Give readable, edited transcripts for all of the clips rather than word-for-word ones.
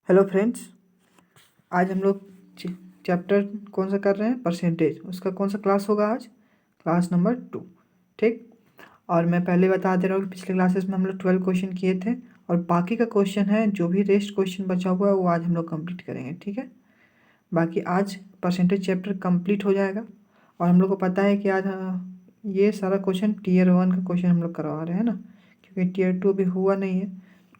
Hello friends, आज हम लोग चैप्टर कौन सा कर रहे हैं? परसेंटेज। उसका कौन सा क्लास होगा आज? Class number 2। ठीक। और मैं पहले बता दे रहा हूँ कि पिछले क्लासेस में हम लोग 12 क्वेश्चन किए थे और बाकी का क्वेश्चन है, जो भी रेस्ट क्वेश्चन बचा हुआ है वो आज हम लोग कंप्लीट करेंगे। ठीक है, बाकी आज परसेंटेज चैप्टर कंप्लीट हो जाएगा। और हम लोग को पता है कि आज ये सारा क्वेश्चन टीयर 1 का क्वेश्चन हम लोग करवा रहे हैं ना, क्योंकि टीयर 2 अभी हुआ नहीं है।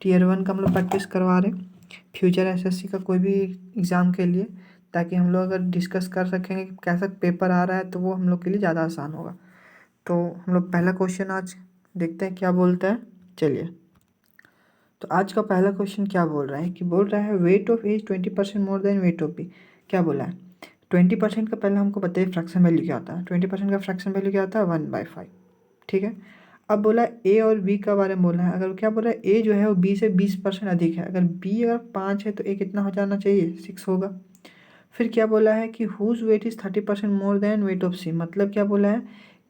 टीयर 1 का हम लोग प्रैक्टिस करवा रहे हैं फ्यूचर एसएससी का कोई भी एग्ज़ाम के लिए, ताकि हम लोग अगर डिस्कस कर सकेंगे कि कैसा पेपर आ रहा है तो वो हम लोग के लिए ज़्यादा आसान होगा। तो हम लोग पहला क्वेश्चन आज देखते हैं क्या बोलता है। चलिए, तो आज का पहला क्वेश्चन क्या बोल रहा है कि बोल रहा है weight of A 20% more than weight of B. क्या बोला है? 20% का पहले हमको बताइए फ्रैक्शन वैल्यू क्या होता है। 20% का फ्रैक्शन वैल्यू क्या होता है? 1/5। ठीक है, अब बोला ए और बी का बारे में बोला है। अगर क्या बोला है, ए जो है वो बी से 20% अधिक है। अगर बी अगर 5 है तो ए कितना हो जाना चाहिए? 6 होगा। फिर क्या बोला है कि whose weight is 30% more than weight of C. मतलब क्या बोला है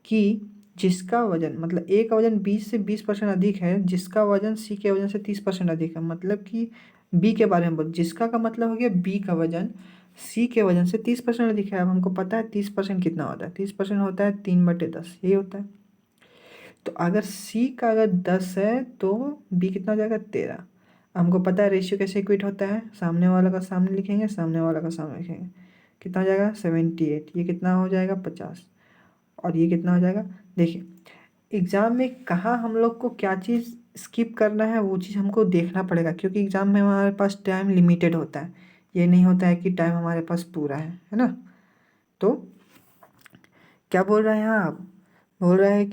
कि जिसका वजन, मतलब ए का वजन 20% अधिक है, जिसका वजन सी के वजन से 30% अधिक है। मतलब कि बी के बारे में बोल, जिसका का मतलब हो गया बी का वजन सी के वजन से 30% अधिक है। अब हमको पता है 30% कितना होता है। 30% होता है 3/10, यही होता है। तो अगर सी का अगर 10 है तो बी कितना हो जाएगा? 13। हमको पता है रेशियो कैसे इक्वेट होता है, सामने वाला का सामने लिखेंगे, सामने वाला का सामने लिखेंगे। कितना हो जाएगा? 78। ये कितना हो जाएगा? 50। और ये कितना हो जाएगा? देखिए, एग्ज़ाम में कहाँ हम लोग को क्या चीज़ स्किप करना है वो चीज़ हमको देखना पड़ेगा, क्योंकि एग्ज़ाम में हमारे पास टाइम लिमिटेड होता है। ये नहीं होता है कि टाइम हमारे पास पूरा है ना। तो क्या बोल रहा है यहाँ? आप बोल रहा है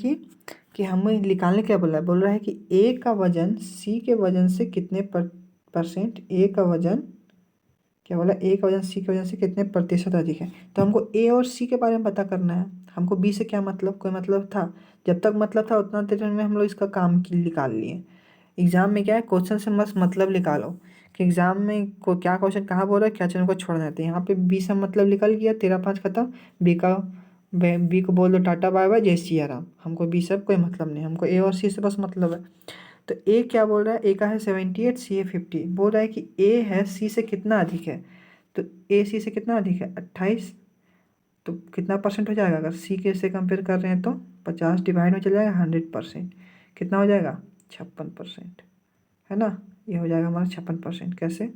कि हमें निकालने क्या बोल रहा है? बोल रहा है कि ए का वजन सी के वजन से कितने परसेंट, ए का वजन, क्या बोला, ए का वजन सी के वजन से कितने प्रतिशत अधिक है। तो हमको ए और सी के बारे में पता करना है। हमको बी से क्या मतलब, कोई मतलब था? जब तक मतलब था उतना देर में हम लोग इसका काम निकाल लिए। एग्जाम में क्या है, क्वेश्चन से मस्त मतलब निकालो कि एग्जाम में को क्या क्वेश्चन कहाँ बोल रहा है, क्या चीज़ को छोड़ना है। यहाँ पे बी से मतलब निकल गया, 13/5 खत्म। बी का बी को बोल दो टाटा बाय बाय जय सिया राम। हमको बी से कोई मतलब नहीं, हमको ए और सी से बस मतलब है। तो ए क्या बोल रहा है? ए का है 78, सी है 50। बोल रहा है कि ए है सी से कितना अधिक है। तो ए सी से कितना अधिक है? 28। तो कितना परसेंट हो जाएगा? अगर सी के से कंपेयर कर रहे हैं तो 50 डिवाइड में चल जाएगा 100%। कितना हो जाएगा? 56%, है ना। ये हो जाएगा हमारा 56%। कैसे?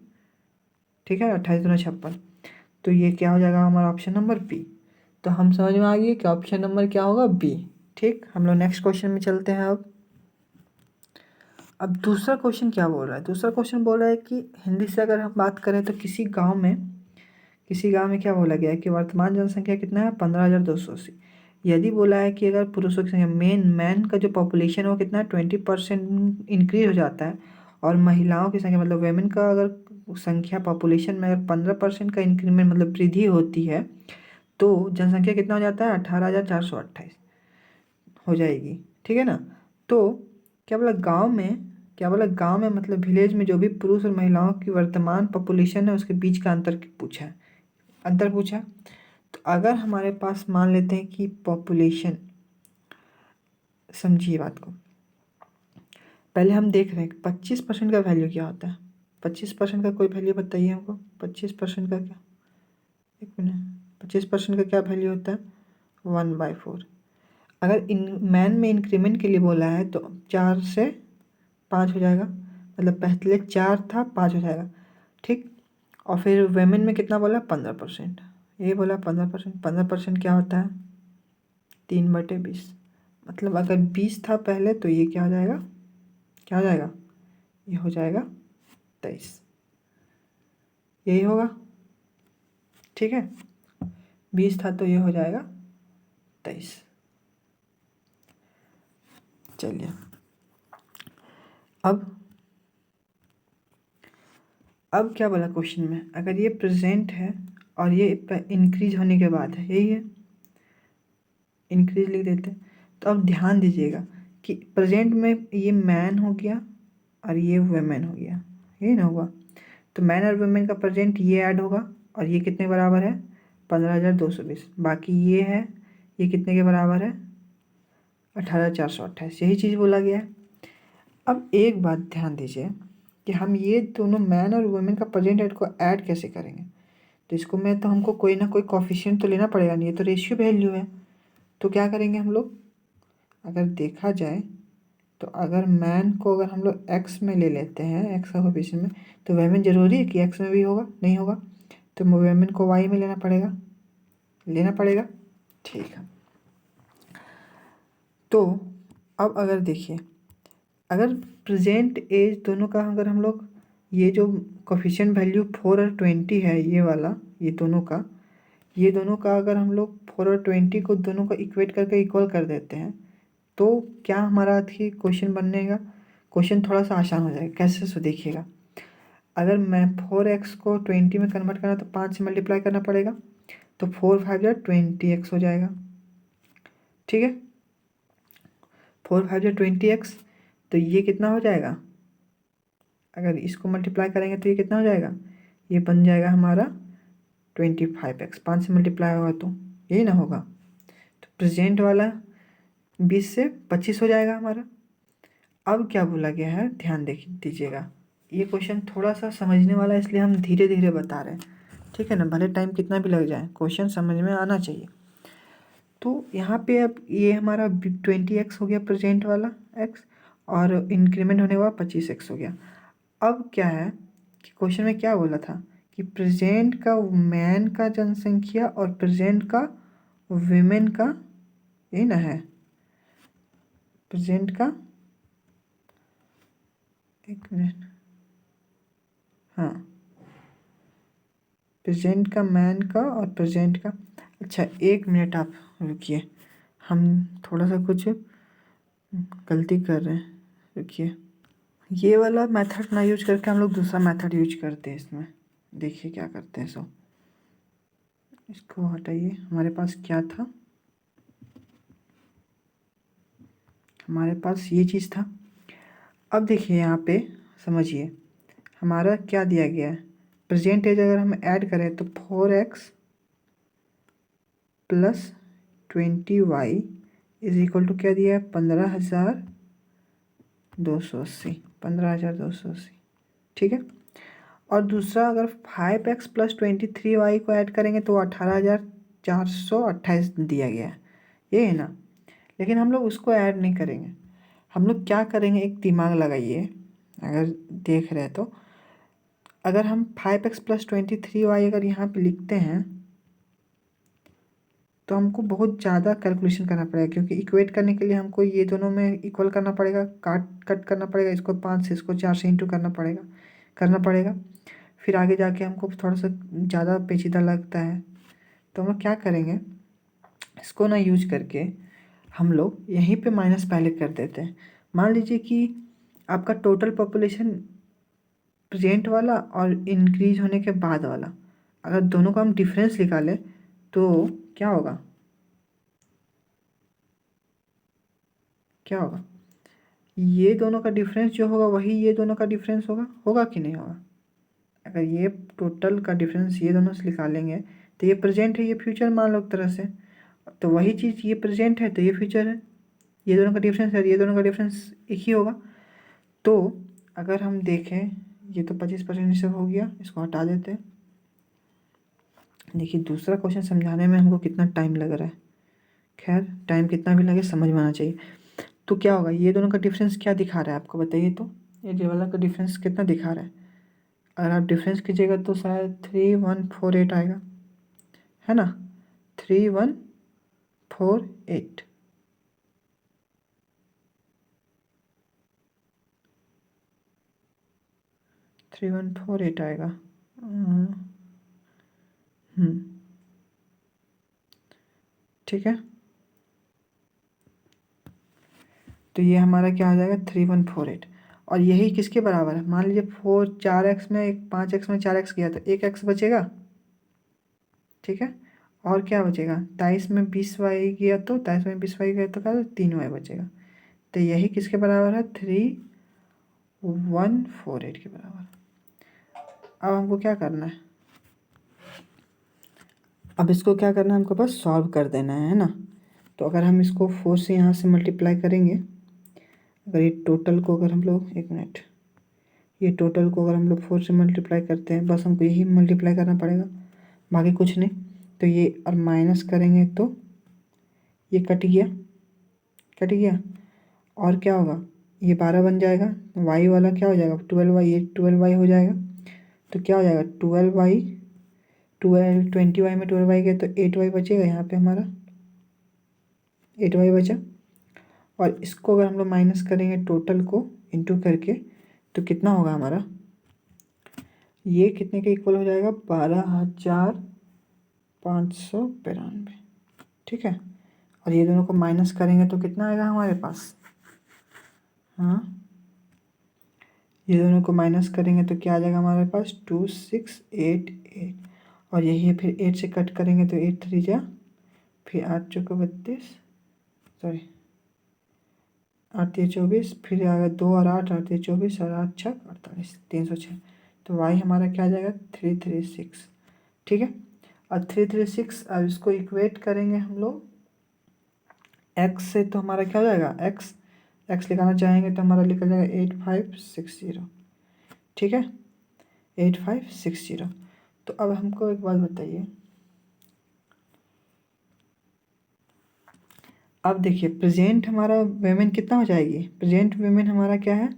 ठीक है, 28×56। तो ये क्या हो जाएगा हमारा? Option number B. तो हम समझ में आ गए कि ऑप्शन नंबर क्या होगा? बी। ठीक, हम लोग नेक्स्ट क्वेश्चन में चलते हैं। अब दूसरा क्वेश्चन क्या बोल रहा है? दूसरा क्वेश्चन बोल रहा है कि हिंदी से अगर हम बात करें तो किसी गांव में क्या बोला गया है कि वर्तमान जनसंख्या कितना है? 15,280। यदि बोला है कि अगर पुरुषों की संख्या, मैन का जो पॉपुलेशन है वो कितना है? 20% इंक्रीज हो जाता है, और महिलाओं की संख्या मतलब वेमेन का अगर संख्या पॉपुलेशन में अगर 15% का इंक्रीमेंट मतलब वृद्धि होती है तो जनसंख्या कितना हो जाता है? 18,428 हो जाएगी। ठीक है ना। तो क्या बोला गांव में मतलब विलेज में जो भी पुरुष और महिलाओं की वर्तमान पॉपुलेशन है उसके बीच का अंतर पूछा। तो अगर हमारे पास मान लेते हैं कि पॉपुलेशन, समझिए बात को, पहले हम देख रहे हैं 25% का वैल्यू क्या होता है। 25% का कोई वैल्यू बताइए हमको। 25% का क्या, एक मिनट, 25% का क्या वैल्यू होता है? 1/4। अगर इन मैन में इंक्रीमेंट के लिए बोला है तो 4 से 5 हो जाएगा, मतलब पहले 4 था 5 हो जाएगा। ठीक, और फिर वेमेन में कितना बोला? 15%। ये बोला 15%। 15% क्या होता है? 3/20। मतलब अगर 20 था पहले तो ये क्या हो जाएगा? क्या हो जाएगा? ये हो जाएगा 23। यही होगा। ठीक है, 20 था तो ये हो जाएगा 23। चलिए, अब क्या बोला क्वेश्चन में? अगर ये प्रेजेंट है और ये इंक्रीज होने के बाद है, यही है, इंक्रीज लिख देते हैं। तो अब ध्यान दीजिएगा कि प्रेजेंट में ये मैन हो गया और ये वुमेन हो गया, यही ना हुआ। तो मैन और वुमेन का प्रेजेंट ये ऐड होगा और ये कितने बराबर है? 15,220। बाकी ये है, ये कितने के बराबर है? 18,428। यही चीज़ बोला गया है। अब एक बात ध्यान दीजिए कि हम ये दोनों मैन और वुमेन का प्रेजेंट एज को ऐड कैसे करेंगे। तो इसको में तो हमको कोई ना कोई कोफिशिएंट तो लेना पड़ेगा, नहीं ये तो रेशियो वैल्यू है। तो क्या करेंगे हम लोग, अगर देखा जाए तो अगर मैन को अगर हम लोग एक्स में ले लेते हैं, एक्स का कोफिशिएंट में, तो वुमेन जरूरी है कि एक्स में भी होगा, नहीं होगा, तो वुमेन को वाई में लेना पड़ेगा। ठीक है। तो अब अगर देखिए, अगर प्रेजेंट एज दोनों का अगर हम लोग ये जो कोफिशिएंट वैल्यू 4 और 20 है, ये वाला ये दोनों का अगर हम लोग 4 और 20 को दोनों को इक्वेट करके इक्वल कर देते हैं, तो क्या हमारा थी क्वेश्चन बनेगा। क्वेश्चन थोड़ा सा आसान हो जाएगा। कैसे, सो देखिएगा, अगर मैं 4x को 20 में कन्वर्ट करना तो 5 से मल्टीप्लाई करना पड़ेगा, तो 4 5 जा 20x हो जाएगा। ठीक है, 4 5 जा 20x, तो ये कितना हो जाएगा, अगर इसको मल्टीप्लाई करेंगे तो ये कितना हो जाएगा, ये बन जाएगा हमारा 25x। 5 से मल्टीप्लाई होगा तो यही ना होगा। तो प्रेजेंट वाला 20 से 25 हो जाएगा हमारा। अब क्या बोला गया है, ध्यान दीजिएगा, ये क्वेश्चन थोड़ा सा समझने वाला है, इसलिए हम धीरे धीरे बता रहे हैं, ठीक है ना, भले टाइम कितना भी लग जाए, क्वेश्चन समझ में आना चाहिए। तो यहाँ पे अब ये हमारा 20x हो गया प्रेजेंट वाला x, और इंक्रीमेंट होने वाला 25x हो गया। अब क्या है कि क्वेश्चन में क्या बोला था कि प्रेजेंट का मैन का जनसंख्या और प्रेजेंट का विमेन का, यही ना है, प्रेजेंट का, एक मिनट, हाँ, प्रेजेंट का मैन का और प्रेजेंट का, अच्छा एक मिनट आप रुकिए, हम थोड़ा सा कुछ गलती कर रहे हैं, रुकिए, ये वाला मेथड ना यूज करके हम लोग दूसरा मेथड यूज करते हैं इसमें। देखिए क्या करते हैं, सो इसको हटाइए, हमारे पास क्या था, हमारे पास ये चीज़ था। अब देखिए यहाँ पे समझिए, हमारा क्या दिया गया है, प्रेजेंट एज अगर हम ऐड करें तो 4x plus 20y is equal to क्या दिया है, 15,280। ठीक है। और दूसरा अगर 5x प्लस 23y को ऐड करेंगे तो 18,428 दिया गया है, ये है ना। लेकिन हम लोग उसको ऐड नहीं करेंगे, हम लोग क्या करेंगे, एक दिमाग लगाइए, अगर देख रहे हैं तो अगर हम 5x प्लस 23y अगर यहाँ पे लिखते हैं तो हमको बहुत ज़्यादा कैलकुलेशन करना पड़ेगा, क्योंकि इक्वेट करने के लिए हमको ये दोनों में इक्वल करना पड़ेगा, कट करना पड़ेगा, इसको 5 से इसको 4 से इंटू करना पड़ेगा। फिर आगे जाके हमको थोड़ा सा ज़्यादा पेचीदा लगता है, तो हम लोग क्या करेंगे, इसको ना यूज करके हम लोग यहीं पे माइनस पहले कर देते हैं। मान लीजिए कि आपका टोटल पॉपुलेशन प्रेजेंट वाला और इंक्रीज होने के बाद वाला, अगर दोनों का हम डिफरेंस निकालें तो क्या होगा, ये दोनों का डिफरेंस जो होगा वही ये दोनों का डिफरेंस होगा कि नहीं होगा। अगर ये टोटल का डिफरेंस ये दोनों से निकालेंगे तो ये प्रेजेंट है, ये फ्यूचर मान लो एक तरह से, तो वही चीज़ ये प्रेजेंट है तो ये फ्यूचर है, ये दोनों का डिफरेंस है, ये दोनों का डिफरेंस एक ही होगा। तो अगर हम देखें, ये तो 25% सब हो गया, इसको हटा देते हैं। देखिए दूसरा क्वेश्चन समझाने में हमको कितना टाइम लग रहा है, खैर टाइम कितना भी लगे समझ में आना चाहिए। तो क्या होगा, ये दोनों का डिफरेंस क्या दिखा रहा है आपको बताइए, तो ये वाला का डिफरेंस कितना दिखा रहा है, अगर आप डिफरेंस कीजिएगा तो शायद 3148 आएगा, है ना, 3148। आएगा। ठीक है, तो ये हमारा क्या हो जाएगा 3148, और यही किसके बराबर है, मान लीजिए 4x में 5x में 4x किया तो 1x बचेगा। ठीक है, और क्या बचेगा, 23 में 20y किया तो 23 में 20y किया तो क्या 3y बचेगा। तो यही किसके बराबर है, 3148 के बराबर। अब हमको क्या करना है, अब इसको क्या करना है, हमको बस सॉल्व कर देना है ना। तो अगर हम इसको 4 से यहाँ से मल्टीप्लाई करेंगे, अगर ये टोटल को अगर हम लोग, एक मिनट, ये टोटल को अगर हम लोग 4 से मल्टीप्लाई करते हैं, बस हमको यही मल्टीप्लाई करना पड़ेगा, बाकी कुछ नहीं। तो ये और माइनस करेंगे तो ये कट गया। और क्या होगा, ये 12 बन जाएगा, वाई वाला क्या हो जाएगा 12y, ये 12y हो जाएगा। तो क्या हो जाएगा 12y, 20y में 12y गए तो 8y बचेगा, यहाँ पे हमारा 8y बचा। और इसको अगर हम लोग माइनस करेंगे टोटल को इंटू करके, तो कितना होगा हमारा, ये कितने के इक्वल हो जाएगा 12,592। ठीक है, और ये दोनों को माइनस करेंगे तो कितना आएगा हमारे पास, हाँ ये दोनों को माइनस करेंगे तो क्या आ जाएगा हमारे पास 2688। और यही है, फिर 8 से कट करेंगे तो 8 3 जा, फिर 8 चौको 32, सॉरी 8 3 24, फिर आ गया 2 और 8, 8 3 24 और 8 6 48, 306। तो वाई हमारा क्या आ जाएगा 336। ठीक है, और 336 अब इसको इक्वेट करेंगे हम लोग एक्स से, तो हमारा क्या हो जाएगा एक्स लिखाना चाहेंगे तो हमारा लिखा जाएगा 8560। ठीक है, 8560। तो अब हमको एक बात बताइए, अब देखिए प्रेजेंट हमारा वेमेन कितना हो जाएगी, प्रेजेंट वेमेन हमारा क्या है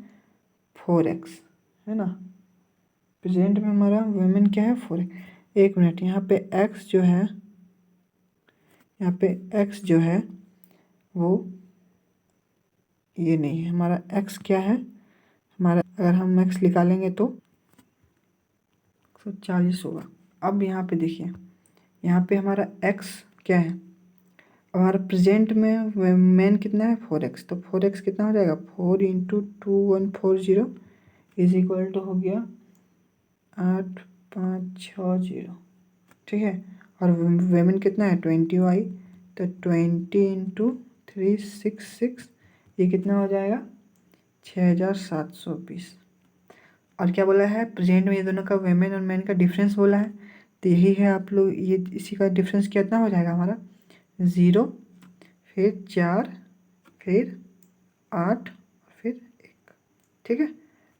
4x, है ना। प्रेजेंट में हमारा वेमेन क्या है 4x। एक मिनट, यहाँ पे x जो है, यहाँ पे x जो है वो ये नहीं है, हमारा x क्या है, हमारा अगर हम x निकालेंगे तो 140 होगा। अब यहाँ पे देखिए, यहाँ पे हमारा x क्या है, हमारा प्रेजेंट में मेन कितना है 4x, तो 4x कितना हो जाएगा 4 इंटू 2140 इज इक्वल टू हो गया 8560। ठीक है, और वेमेन कितना है 20y, तो 20 इंटू 366 ये कितना हो जाएगा 6720। और क्या बोला है प्रेजेंट में ये दोनों का वेमेन और मैन का डिफरेंस बोला है, तो यही है आप लोग, ये इसी का डिफरेंस कितना हो जाएगा हमारा 0, फिर 4, फिर 8, फिर 1। ठीक है,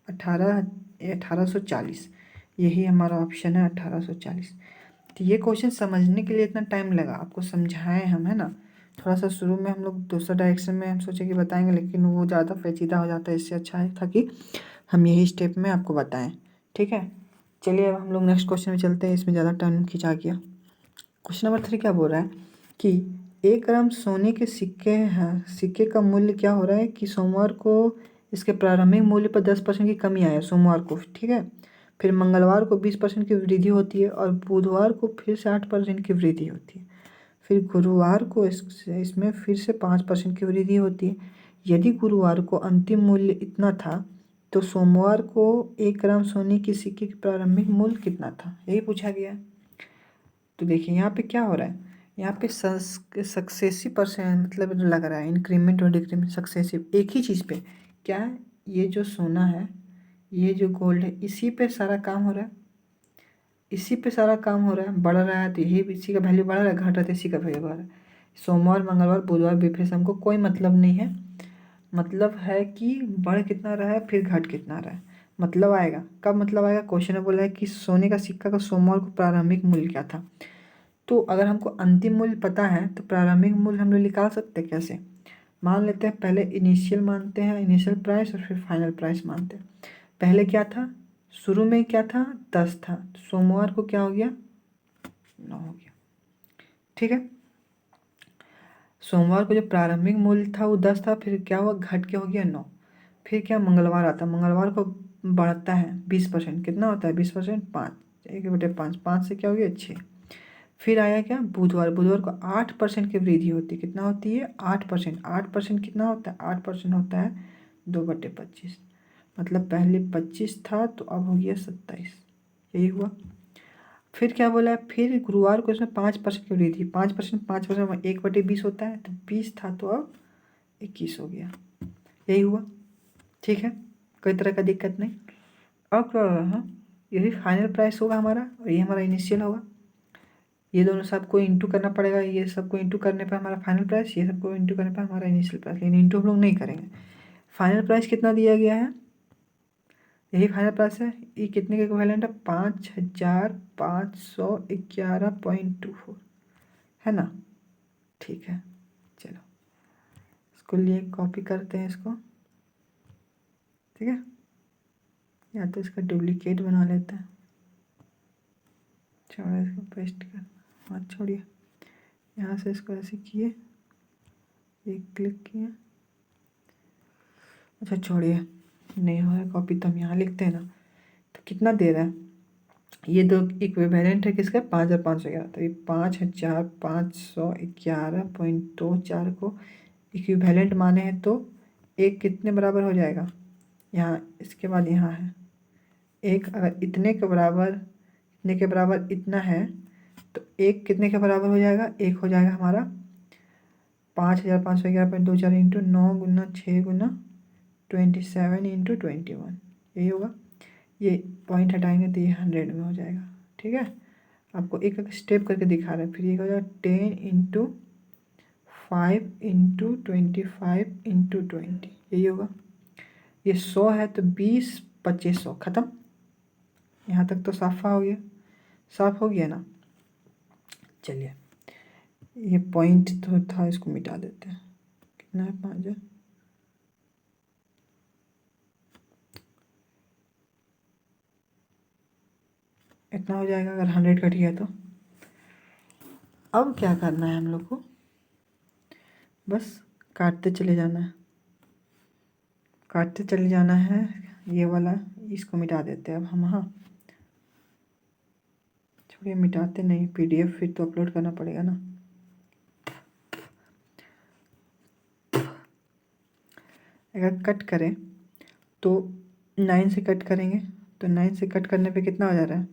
1840, यही हमारा ऑप्शन है 1840। तो ये क्वेश्चन समझने के लिए इतना टाइम लगा, आपको समझाएं हम, है ना। थोड़ा सा शुरू में हम लोग दूसरा डायरेक्शन में हम सोचे कि बताएंगे, लेकिन वो ज़्यादा पेचीदा हो जाता है, इससे अच्छा है था कि हम यही स्टेप में आपको बताएं। ठीक है, चलिए अब हम लोग नेक्स्ट क्वेश्चन में चलते हैं, इसमें ज़्यादा टाइम खिंचा गया। क्वेश्चन नंबर 3 क्या बोल रहा है कि 1 ग्राम सोने के सिक्के का मूल्य क्या हो रहा है कि सोमवार को इसके प्रारंभिक मूल्य पर 10% की कमी आया सोमवार को। ठीक है, फिर मंगलवार को 20% की वृद्धि होती है और बुधवार को फिर से 8% की वृद्धि होती है, फिर गुरुवार को इसमें फिर से 5% की वृद्धि होती है। यदि गुरुवार को अंतिम मूल्य इतना था तो सोमवार को 1 ग्राम सोने की सिक्के की प्रारंभिक मूल्य कितना था, यही पूछा गया है। तो देखिए यहाँ पे क्या हो रहा है, यहाँ पे सक्सेसिव परसेंट मतलब लग रहा है, इंक्रीमेंट और डिक्रीमेंट सक्सेसिव एक ही चीज़ पे। क्या है, ये जो सोना है, ये जो गोल्ड है, इसी पे सारा काम हो रहा है, इसी पे सारा काम हो रहा है, बढ़ रहा है तो यही इसी का वैल्यू बढ़ रहा है, घट रहा है तो इसी का वैल्यू बढ़ रहा है। सोमवार मंगलवार बुधवार बिफे से हमको कोई मतलब नहीं है, मतलब है कि बढ़ कितना रहा है फिर घट कितना रहा है, मतलब आएगा कब, मतलब आएगा क्वेश्चन में बोला है कि सोने का सिक्का का सोमवार को प्रारंभिक मूल्य क्या था। तो अगर हमको अंतिम मूल्य पता है तो प्रारंभिक मूल्य हम लोग निकाल सकते हैं कैसे, मान लेते हैं पहले इनिशियल मानते हैं, इनिशियल प्राइस, और फिर फाइनल प्राइस मानते हैं। पहले क्या था, शुरू में क्या था 10 था, तो सोमवार को क्या हो गया 9 हो गया। ठीक है, सोमवार को जो प्रारंभिक मूल्य था वो 10 था, फिर क्या हुआ घट के हो गया 9। फिर क्या मंगलवार आता, मंगलवार को बढ़ता है 20%, कितना होता है 20%, 5, 1/5, 5 से क्या हो गया 6। फिर आया क्या बुधवार, बुधवार को 8% की वृद्धि होती है, कितना होती है 8%, 8% कितना होता है 8% होता है 2/25, मतलब पहले 25 था तो अब हो गया 27, यही हुआ। फिर क्या बोला है, फिर गुरुवार को इसमें 5% की वृद्धि, 5%, 5% 1/20 होता है, तो 20 था तो अब 21 हो गया, यही हुआ। ठीक है, कोई तरह का दिक्कत नहीं। अब क्या होगा, हाँ यही फाइनल प्राइस होगा हमारा और ये हमारा इनिशियल होगा, ये दोनों सबको इंटू करना पड़ेगा, ये सबको इंटू करने पर हमारा फाइनल प्राइस, ये सबको इंटू करने पर हमारा इनिशियल प्राइस, लेकिन इंटू हम लोग नहीं करेंगे। फाइनल प्राइस कितना दिया गया है यही फाइनल प्राइस है। ये कितने के इक्विवेलेंट है? 5511.24 है ना। ठीक है, चलो इसको लिए कॉपी करते हैं इसको, ठीक है, या तो इसका डुप्लीकेट बना लेते हैं। छोड़ो इसको, पेस्ट कर, मत छोड़िए। यहाँ से इसको ऐसे किए, एक क्लिक किए, अच्छा छोड़िए, नहीं हो रहा कॉपी, तो हम यहाँ लिखते हैं ना। तो कितना दे रहा है? ये दो इक्विवेलेंट है किसका? 5511। तो ये 5511.24 को इक्विवेलेंट माने हैं, तो एक कितने बराबर हो जाएगा? यहाँ इसके बाद यहाँ है एक, अगर इतने के बराबर इतना है, तो एक कितने के बराबर हो जाएगा? एक हो जाएगा हमारा 5511.24 इंटू 9 गुना 6 गुना 27 इंटू 21, यही होगा। ये पॉइंट हटाएंगे तो ये 100 में हो जाएगा, ठीक है। आपको एक एक स्टेप करके दिखा रहे हैं। फिर ये हो जाएगा 10 इंटू 5 इंटू 25 इंटू 20, यही होगा। ये 100 है तो 20 2500 ख़त्म। यहाँ तक तो साफा हो गया, साफ हो गया ना। चलिए ये पॉइंट तो था, इसको मिटा देते हैं। कितना है? 5000। इतना हो जाएगा अगर 100 कट गया तो। अब क्या करना है हम लोग को? बस काटते चले जाना है, काटते चले जाना है। ये वाला इसको मिटा देते हैं अब हम। हाँ छोड़िए, मिटाते नहीं, PDF फिर तो अपलोड करना पड़ेगा ना। अगर कट करें तो 9 से कट करेंगे, तो 9 से कट करने पे कितना हो जा रहा है?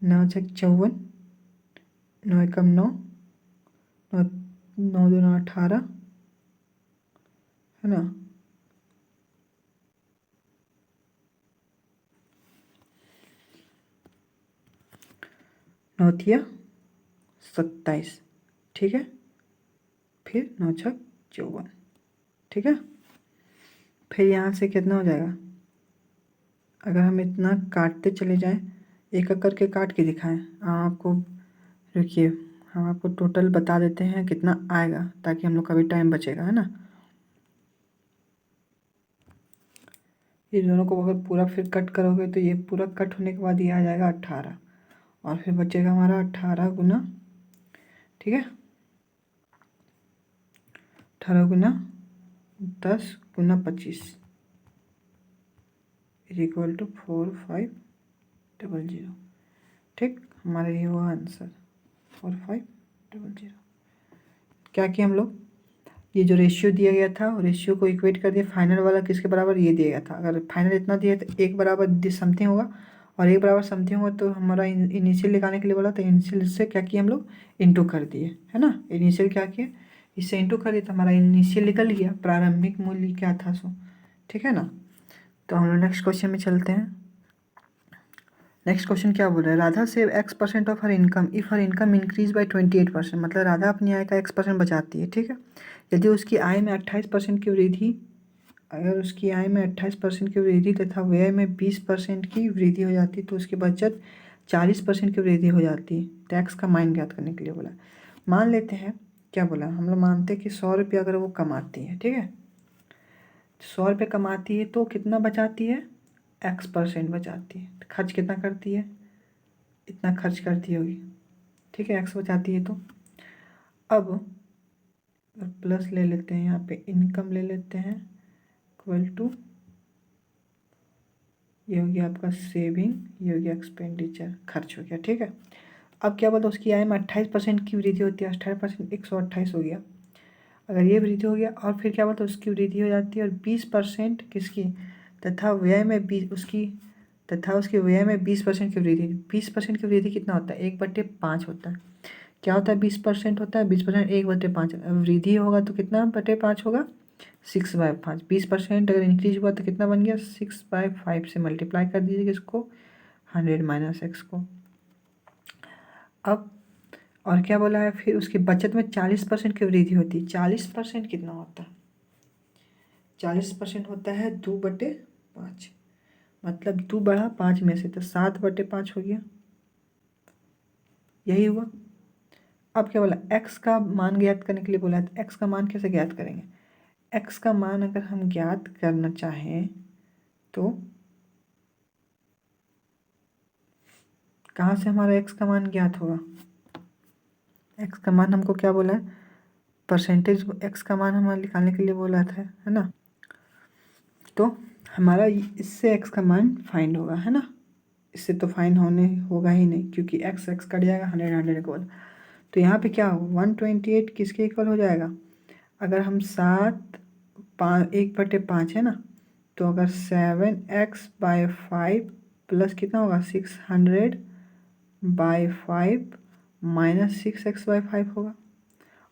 9 छक 54, 9 एकम 9, 9 दूना 18 है ना। 9 तिया 27, ठीक है। फिर 9 छक 54, ठीक है। फिर यहाँ से कितना हो जाएगा? अगर हम इतना काटते चले जाएं, एक एक करके काट के दिखाएं, आपको रुकिए, हम आपको टोटल बता देते हैं कितना आएगा, ताकि हम लोग का भी टाइम बचेगा, है ना। ये दोनों को अगर पूरा फिर कट करोगे तो ये पूरा कट होने के बाद ये आ जाएगा 18, और फिर बचेगा हमारा 18 गुना, ठीक है, 18 गुना 10 गुना 25 इक्वल टू 4500, ठीक। हमारा ये हुआ आंसर 4500। क्या किया हम लोग? ये जो रेशियो दिया गया था, रेशियो को इक्वेट कर दिया। फाइनल वाला किसके बराबर? ये दिया गया था। अगर फाइनल इतना दिया तो एक बराबर समथिंग होगा, और एक बराबर समथिंग होगा तो हमारा इनिशियल निकालने के लिए बोला, तो इनिशियल से क्या किया हम लोग? इंटू कर दिए, है ना। इनिशियल क्या किया? इससे इंटू कर दिया तो हमारा इनिशियल निकल गया, प्रारंभिक मूल्य क्या था सो, ठीक है ना। तो हम लोग नेक्स्ट क्वेश्चन में चलते हैं। नेक्स्ट क्वेश्चन क्या बोल रहा है? Radha save X% of her income if her income increase by 28%। मतलब राधा अपनी आय का X% बचाती है, ठीक है। यदि उसकी आय में 28% की वृद्धि, अगर उसकी आय में 28% की वृद्धि तथा व्यय में 20% की वृद्धि हो जाती है, तो उसकी बचत 40% की वृद्धि हो जाती है। टैक्स का मान ज्ञात करने के लिए बोला। मान लेते हैं, क्या बोला, हम लोग मानते हैं कि 100 रुपये अगर वो कमाती है, ठीक है, 100 रुपये कमाती है तो कितना बचाती है? X% बचाती है। खर्च कितना करती है? इतना खर्च करती होगी, ठीक है, X बचाती है। तो अब प्लस ले लेते हैं, यहाँ पे इनकम ले लेते हैं, इक्वल टू, ये हो गया आपका सेविंग, ये हो गया एक्सपेंडिचर, खर्च हो गया, ठीक है। अब क्या बोलते हैं? उसकी आय में 28% की वृद्धि होती है। 28% 128 हो गया। अगर ये वृद्धि हो गया, और फिर क्या बोलते हैं? उसकी वृद्धि हो जाती है, और 20% किसकी? तथा व्यय में उसकी व्यय में 20% की वृद्धि। 20% की वृद्धि कितना होता है? 1/5 होता है। क्या होता है? 20% होता है। 20% 1/5, वृद्धि होगा तो कितना 5 होगा? 6/5। 20% अगर इंक्रीज हुआ तो कितना बन गया? 6/5 से मल्टीप्लाई कर दीजिएगा इसको, 100 माइनस एक्स को। अब और क्या बोला है? फिर उसकी बचत में 40% की वृद्धि होती है। 40% कितना होता है? 40% होता है 2/5। मतलब 2 बढ़ा 5 में से, तो 7/5 हो गया, यही हुआ। अब क्या बोला, x का मान ज्ञात करने के लिए बोला है, तो x का मान कैसे ज्ञात करेंगे। x का मान अगर हम ज्ञात करना चाहें तो कहाँ से हमारा x का मान ज्ञात होगा। x का मान हमको क्या बोला है, परसेंटेज x का मान हमारा निकालने के लिए बोला था, है ना। तो हमारा इससे x का मान फाइंड होगा, है ना। इससे तो फाइंड होगा ही नहीं, क्योंकि x कट जाएगा, 100 इक्वल। तो यहाँ पे क्या हो, 128 किसके इक्वल हो जाएगा। अगर हम 1/5 है ना, तो अगर 7x/5 प्लस कितना होगा 600/5 माइनस 6x/5 होगा।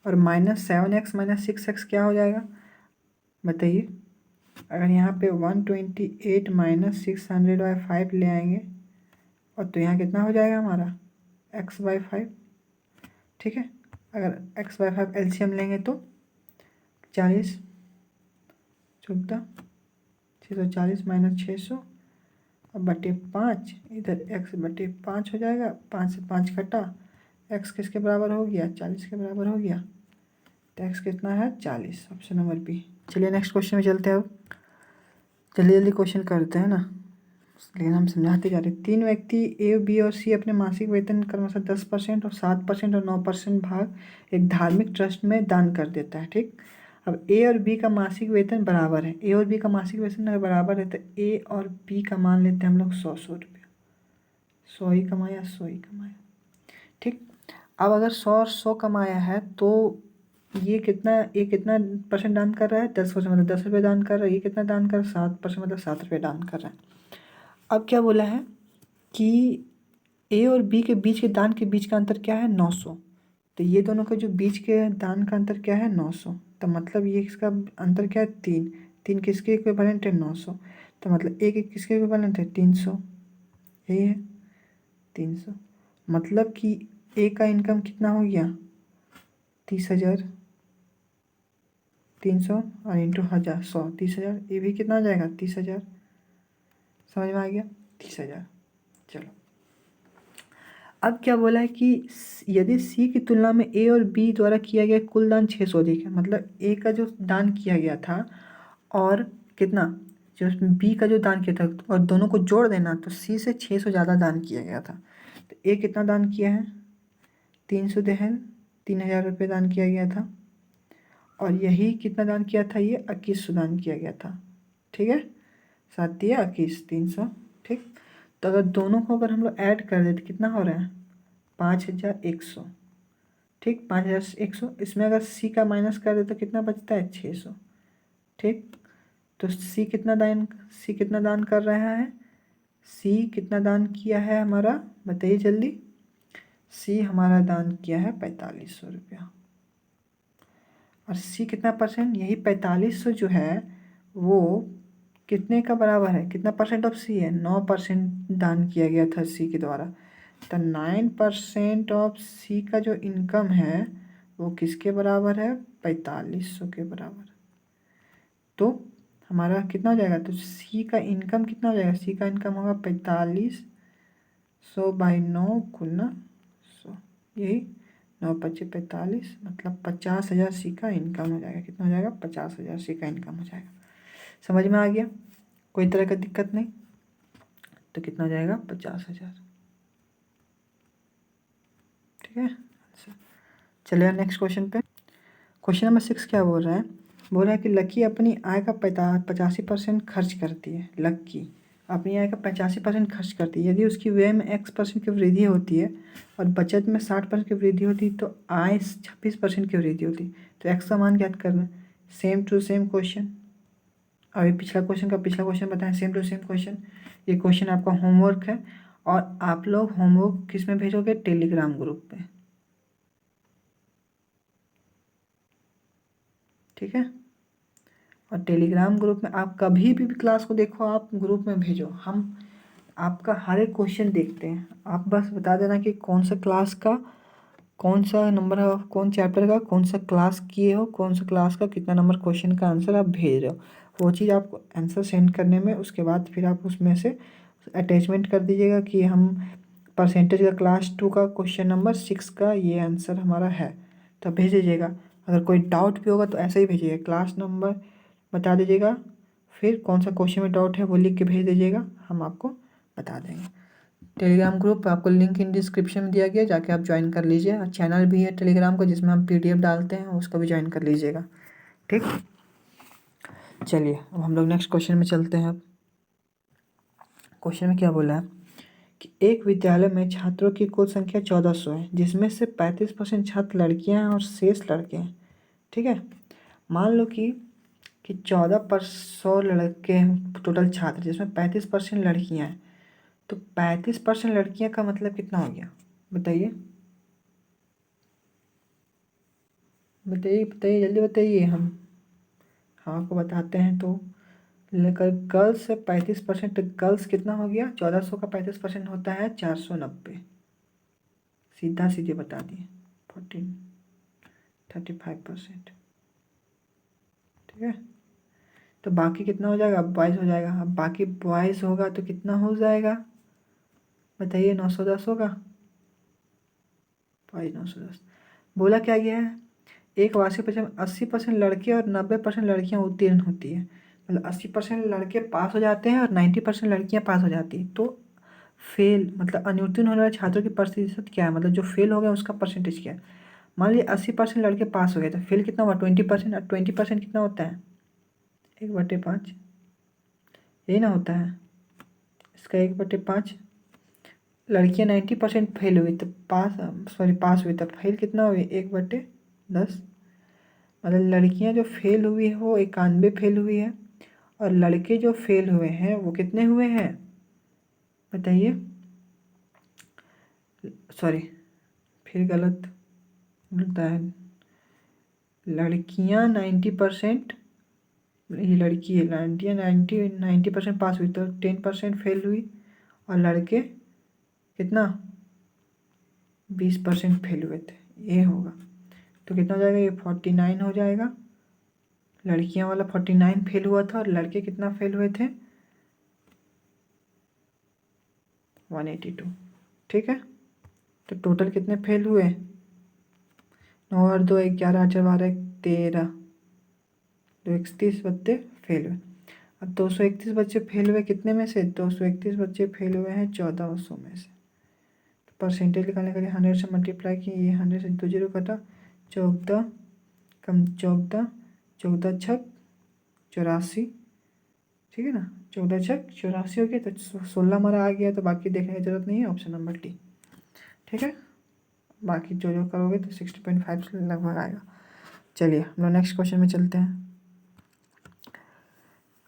और -7x - 6x क्या हो जाएगा बताइए। अगर यहाँ पे 128 - 600/5 ले आएंगे, और तो यहाँ कितना हो जाएगा हमारा x/5, ठीक है। अगर x/5 एलसीएम लेंगे तो 40 14 640 - 600 बटे 5, इधर x/5 हो जाएगा। 5 से 5 कटा, x किसके बराबर हो गया, 40 के बराबर हो गया। तो x कितना है 40, ऑप्शन नंबर बी। चलिए नेक्स्ट क्वेश्चन में चलते हैं। अब जल्दी जल्दी क्वेश्चन करते हैं ना, लेकिन हम समझाते जा रहे हैं। 3 व्यक्ति ए, बी और सी अपने मासिक वेतन क्रमशः 10% और 7% और 9% भाग एक धार्मिक ट्रस्ट में दान कर देता है, ठीक। अब ए और बी का मासिक वेतन बराबर है, ए और बी का मासिक वेतन अगर बराबर है तो ए और बी का मान लेते हैं हम लोग 100 रुपया। 100 ही कमाया, 100 ही कमाया, ठीक। अब अगर 100 और 100 कमाया है तो ये कितना परसेंट दान कर रहा है, 10%, मतलब 10 रुपये दान कर रहा है। ये कितना दान कर रहा है, 7%, मतलब 7 रुपये दान कर रहा है। अब क्या बोला है कि ए और बी के बीच के दान के बीच का अंतर क्या है 900। तो ये दोनों का जो बीच के दान का अंतर क्या है 900। तो मतलब ये इसका अंतर क्या है 3। 3 किसके इक्विवेलेंट है 900। तो मतलब एक किसके इक्विवेलेंट है 300, यही है 300। मतलब कि ए का इनकम कितना हो गया 30,000, 300 और इंटू 1000 100, 30,000। ये भी कितना हो जाएगा 30,000, समझ में आ गया 30,000। चलो अब क्या बोला है कि यदि सी की तुलना में ए और बी द्वारा किया गया कुल दान 600 अधिक है, मतलब ए का जो दान किया गया था और कितना जो बी का जो दान किया था, और दोनों को जोड़ देना तो सी से 600 ज़्यादा दान किया गया था। तो ए कितना दान किया है 300 दहन 3,000 रुपये दान किया गया था, और यही कितना दान किया था ये 2100 दान किया गया था, ठीक है। 7 या 21 300, ठीक। तो अगर दोनों को अगर हम लोग ऐड कर दें तो कितना हो रहा है 5,100, ठीक। 5,100, इसमें अगर सी का माइनस कर दे तो कितना बचता है 600, ठीक। तो सी कितना दान कर रहा है, सी कितना दान किया है हमारा बताइए जल्दी। सी हमारा दान किया है 4500 रुपया। और सी कितना परसेंट, यही 4500 जो है वो कितने का बराबर है, कितना परसेंट ऑफ सी है 9% दान किया गया था सी के द्वारा। तो 9% ऑफ सी का जो इनकम है वो किसके बराबर है 4500 के बराबर। तो हमारा कितना हो जाएगा, तो सी का इनकम कितना हो जाएगा, सी का इनकम होगा 4500/9 गुना 100, यही 9×5 = 45, मतलब 50,000 सी का इनकम हो जाएगा। कितना हो जाएगा 50,000 सी का इनकम हो जाएगा। समझ में आ गया, कोई तरह का दिक्कत नहीं। तो कितना हो जाएगा 50,000, ठीक है। चलिए नेक्स्ट क्वेश्चन पे। क्वेश्चन नंबर 6 क्या बोल रहा है, बोल रहा है कि लक्की अपनी आय का 85% खर्च करती है। लक्की अपनी आय का 85% खर्च करती है। यदि उसकी व्यय में x% की वृद्धि होती है और बचत में 60% की वृद्धि होती है तो आय 26% की वृद्धि होती है। तो x का मान ज्ञात करना। सेम टू सेम क्वेश्चन, अभी पिछला क्वेश्चन बताएं, सेम टू सेम क्वेश्चन। ये क्वेश्चन आपका होमवर्क है, और आप लोग होमवर्क किस में भेजोगे टेलीग्राम ग्रुप पे, ठीक है। और टेलीग्राम ग्रुप में आप कभी भी क्लास को देखो, आप ग्रुप में भेजो, हम आपका हर एक क्वेश्चन देखते हैं। आप बस बता देना कि कौन सा क्लास का कौन सा नंबर है, कौन चैप्टर का कौन सा क्लास किए हो, कौन सा क्लास का कितना नंबर क्वेश्चन का आंसर आप भेज रहे हो। वो चीज़ आपको आंसर सेंड करने में, उसके बाद फिर आप उसमें से अटैचमेंट कर दीजिएगा कि हम परसेंटेज का क्लास 2 का क्वेश्चन नंबर 6 का ये आंसर हमारा है, तो भेज दीजिएगा। अगर कोई डाउट भी होगा तो ऐसे ही भेजिएगा, क्लास नंबर बता दीजिएगा, फिर कौन सा क्वेश्चन में डाउट है वो लिख के भेज दीजिएगा, हम आपको बता देंगे। टेलीग्राम ग्रुप आपको लिंक इन डिस्क्रिप्शन में दिया गया, जाके आप ज्वाइन कर लीजिए। और चैनल भी है टेलीग्राम का जिसमें हम PDF डालते हैं, उसको भी ज्वाइन कर लीजिएगा। ठीक, चलिए अब हम लोग नेक्स्ट क्वेश्चन में चलते हैं। अब क्वेश्चन में क्या बोला है कि एक विद्यालय में छात्रों की कुल संख्या 1400 है, जिसमें से 35% छात्र लड़कियां हैं और शेष लड़के हैं। ठीक है, मान लो कि 14% लड़के हैं टोटल छात्र, जिसमें 35% लड़कियां हैं, तो 35% लड़कियां का मतलब कितना हो गया बताइए, बताइए बताइए जल्दी बताइए, हम आपको बताते हैं। तो लेकर गर्ल्स से 35%, गर्ल्स कितना हो गया, 1400 का 35% होता है 490, सीधा सीधे बता दिए 35%। ठीक है, तो बाकी कितना हो जाएगा, 22 हो जाएगा। अब बाकी 22 होगा तो कितना हो जाएगा बताइए, 910 होगा, 910। बोला क्या गया है, एक वार्षिक परीक्षा में 80% लड़के और 90% लड़कियां उत्तीर्ण होती है, मतलब 80% लड़के पास हो जाते हैं और 90% लड़कियां पास हो जाती है। तो फेल मतलब अनुत्तीर्ण होने वाले छात्रों की प्रतिशत क्या है, मतलब जो फेल हो गया उसका परसेंटेज क्या है। मान लीजिए 80% लड़के पास हो गए, तो फेल कितना हुआ 20%, और 20% कितना होता है 1/5, यही ना होता है इसका 1/5। लड़कियां 90% फेल हुई तो पास हुई, तो फेल कितना हुई 1/10। मतलब लड़कियां जो फेल हुई है वो 91 फेल हुई है, और लड़के जो फेल हुए हैं वो कितने हुए हैं बताइए, सॉरी फिर गलत मिलता है। लड़कियां 90%, ये लड़की है, लड़कियां 90% पास हुई, तो 10% फेल हुई, और लड़के कितना 20% फेल हुए थे, ये होगा। तो कितना हो जाएगा, ये 49 हो जाएगा। लड़कियां वाला 49 फेल हुआ था, और लड़के कितना फेल हुए थे 182। ठीक है, तो टोटल कितने फेल हुए, 9 और 2 11, 4 12 13, 231 बच्चे फेल हुए। अब 231 बच्चे फेल हुए कितने में से, 231 बच्चे फेल हुए हैं 1400 में से। तो परसेंटेज निकालने के लिए 100 से मल्टीप्लाई किए, ये 100 से 2 0 कटा, 14 कम 14, 14 छक 84, ठीक है ना, 14 छक 84 हो गया, तो 16 हमारा आ गया। तो बाकी देखने की जरूरत नहीं है, ऑप्शन नंबर डी। ठीक है, बाकी जो जो करोगे तो 60.5 लगभग आएगा। चलिए हम लोग नेक्स्ट क्वेश्चन में चलते हैं।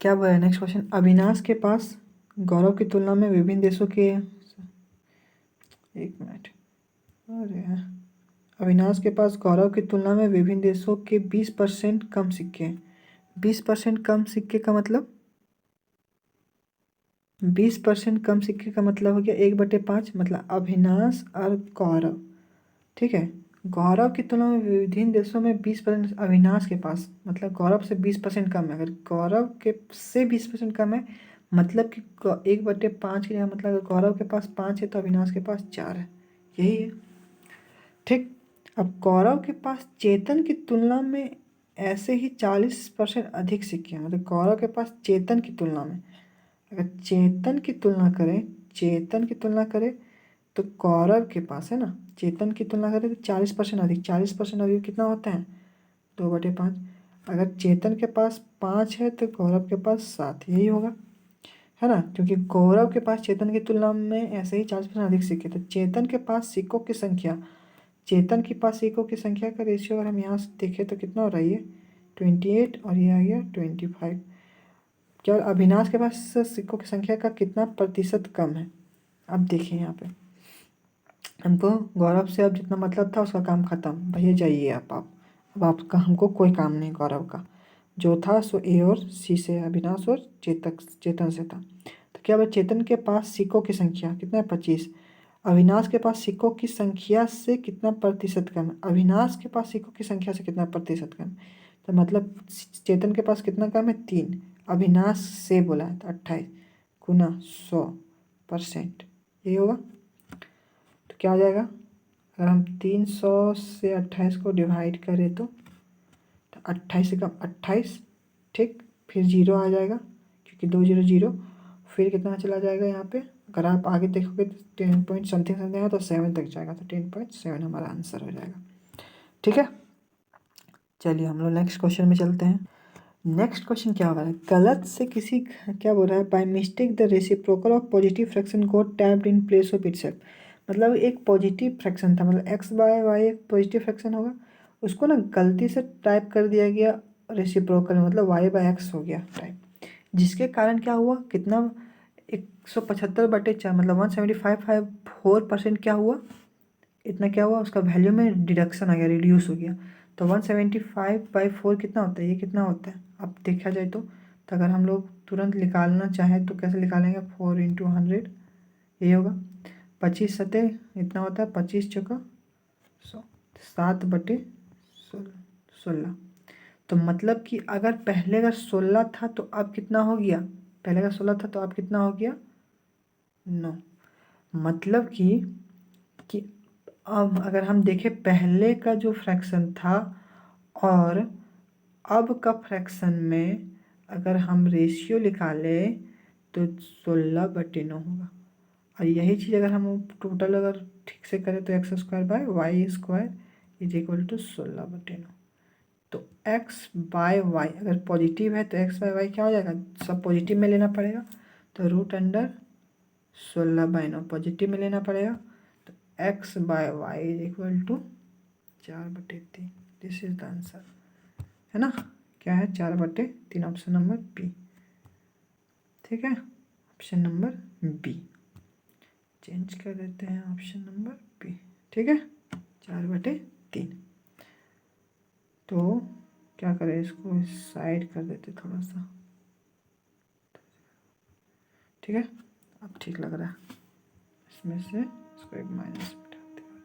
क्या बोला है नेक्स्ट क्वेश्चन, अविनाश के पास गौरव की तुलना में विभिन्न देशों के, एक मिनट, अरे अविनाश के पास गौरव की तुलना में विभिन्न देशों के 20% कम सिक्के हैं। 20% कम सिक्के का मतलब, 20% कम सिक्के का मतलब हो गया 1/5, मतलब अविनाश और गौरव। ठीक है, गौरव की तुलना में विभिन्न देशों में 20%, अविनाश के पास मतलब गौरव से 20% कम है। अगर गौरव के से 20% कम है, मतलब कि 1/5 के मतलब अगर गौरव के पास 5 है तो अविनाश के पास 4 है, यही है। ठीक, अब गौरव के पास चेतन की तुलना में ऐसे ही 40% अधिक सिक्के हैं, मतलब गौरव के पास चेतन की तुलना में, अगर चेतन की तुलना करें, चेतन की तुलना करें तो गौरव के पास है ना, चेतन की तुलना करें तो 40% अधिक, 40% अधिक कितना होता है 2/5। अगर चेतन के पास 5 है तो गौरव के पास 7, यही होगा, है ना, क्योंकि गौरव के पास चेतन की तुलना में ऐसे ही 40% अधिक सिक्के, तो चेतन के पास सिक्कों की संख्या, चेतन के पास सिक्कों की संख्या का रेशियो अगर हम यहाँ से देखें तो कितना हो रहा है, ये 28 और ये आ गया 25। क्या अविनाश के पास सिक्कों की संख्या का कितना प्रतिशत कम है, अब देखिए यहाँ पे, हमको गौरव से अब जितना मतलब था उसका काम खत्म, भैया जाइए आप अब आपका हमको कोई काम नहीं गौरव का, जो था सो ए और सी से, अविनाश और चेतन से था। तो क्या भाई चेतन के पास सिक्कों की संख्या कितना है 25, अविनाश के पास सिक्कों की संख्या से कितना प्रतिशत कम है, अविनाश के पास सिक्कों की संख्या से कितना प्रतिशत कम है, तो मतलब चेतन के पास कितना कम है 3, अविनाश से बोला है तो 28 गुना 100%, यही होगा। तो क्या हो जाएगा, अगर हम 300 से 28 को डिवाइड करें तो 28 से कम 28, ठीक, फिर 0 आ जाएगा क्योंकि 2 0 0, फिर कितना चला जाएगा यहाँ पे, अगर आप आगे देखोगे तो 10 पॉइंट समथिंग समथिंग है तो 7 तक जाएगा, तो 10.7 हमारा आंसर हो जाएगा। ठीक है, चलिए हम लोग नेक्स्ट क्वेश्चन में चलते हैं। नेक्स्ट क्वेश्चन क्या हो रहा है, गलत से किसी, क्या बोल रहा है, by mistake the reciprocal of positive fraction got tapped in place of itself. मतलब एक पॉजिटिव फ्रैक्शन था, मतलब एक्स बाय वाई एक पॉजिटिव फ्रैक्शन होगा, उसको ना गलती से टाइप कर दिया गया रेसिप्रोकल में, मतलब वाई बाय एक्स हो गया टाइप, जिसके कारण क्या हुआ, कितना 175/4 मतलब 175.4% क्या हुआ, इतना क्या हुआ, उसका वैल्यू में डिडक्शन आ गया, रिड्यूस हो गया। तो 175/4 कितना होता है, ये कितना होता है, अब देखा जाए तो अगर हम लोग तुरंत निकालना चाहें तो कैसे निकालेंगे, 4 × 100 ये होगा, 25 सतह इतना होता है, 25 चौका 100, 7/16। तो मतलब कि अगर पहले अगर 16 था तो अब कितना हो गया, पहले अगर 16 था तो अब कितना हो गया 9। मतलब कि अब अगर हम देखें पहले का जो फ्रैक्शन था और अब का फ्रैक्शन में अगर हम रेशियो निकालें तो 16/9 होगा। और यही चीज़ अगर हम टोटल अगर ठीक से करें तो x² इज इक्वल टू 16/9। तो x/y अगर पॉजिटिव है तो x/y क्या हो जाएगा, सब पॉजिटिव में लेना पड़ेगा, तो √16/9 पॉजिटिव में लेना पड़ेगा, तो x/y is equal to 4/3। This is the answer, है ना, क्या है 4/3, ऑप्शन नंबर बी। ठीक है, ऑप्शन नंबर बी चेंज कर देते हैं, ऑप्शन नंबर बी। ठीक है, 4/3। तो क्या करें, इसको साइड कर देते थोड़ा सा, ठीक है, अब ठीक लग रहा है, इसमें से इसको एक माइनस बिठाते हैं।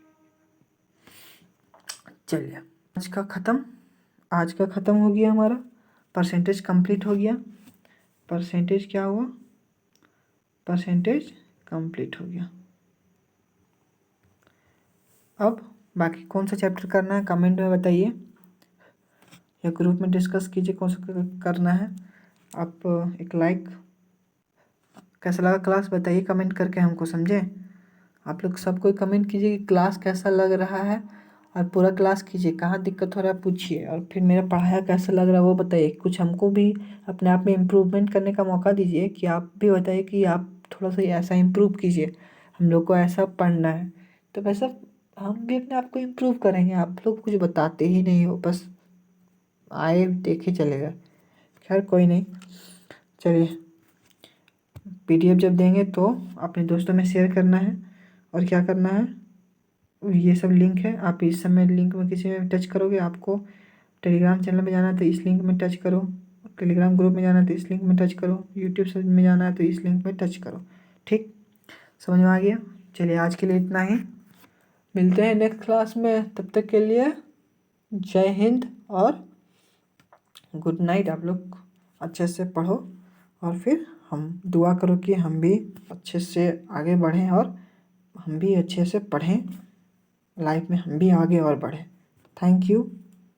चलिए आज का ख़त्म हो गया हमारा, परसेंटेज कंप्लीट हो गया, परसेंटेज क्या हुआ, परसेंटेज कंप्लीट हो गया। अब बाकी कौन सा चैप्टर करना है कमेंट में बताइए या ग्रुप में डिस्कस कीजिए कौन सा करना है। आप एक लाइक, कैसा लगा क्लास बताइए कमेंट करके हमको, समझे, आप लोग सब कोई कमेंट कीजिए कि क्लास कैसा लग रहा है, और पूरा क्लास कीजिए, कहाँ दिक्कत हो रहा है पूछिए, और फिर मेरा पढ़ाया कैसा लग रहा है वो बताइए, कुछ हमको भी अपने आप में इम्प्रूवमेंट करने का मौका दीजिए, कि आप भी बताइए कि आप थोड़ा सा ऐसा इम्प्रूव कीजिए, हम लोग को ऐसा पढ़ना है, तो वैसा हम भी अपने आप को इम्प्रूव करेंगे। आप लोग कुछ बताते ही नहीं हो, बस आए देखे चलेगा। खैर कोई नहीं, चलिए PDF जब देंगे तो अपने दोस्तों में शेयर करना है, और क्या करना है, ये सब लिंक है, आप इस समय लिंक में किसी में टच करोगे, आपको टेलीग्राम चैनल में जाना है तो इस लिंक में टच करो, टेलीग्राम ग्रुप में जाना है तो इस लिंक में टच करो, यूट्यूब में जाना है तो इस लिंक में टच करो। ठीक, समझ में आ गया। चलिए आज के लिए इतना ही, मिलते हैं नेक्स्ट क्लास में, तब तक के लिए जय हिंद और गुड नाइट। आप लोग अच्छे से पढ़ो और फिर हम दुआ करो कि हम भी अच्छे से आगे बढ़ें और हम भी अच्छे से पढ़ें, लाइफ में हम भी आगे और बढ़ें। Thank you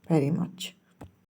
very much.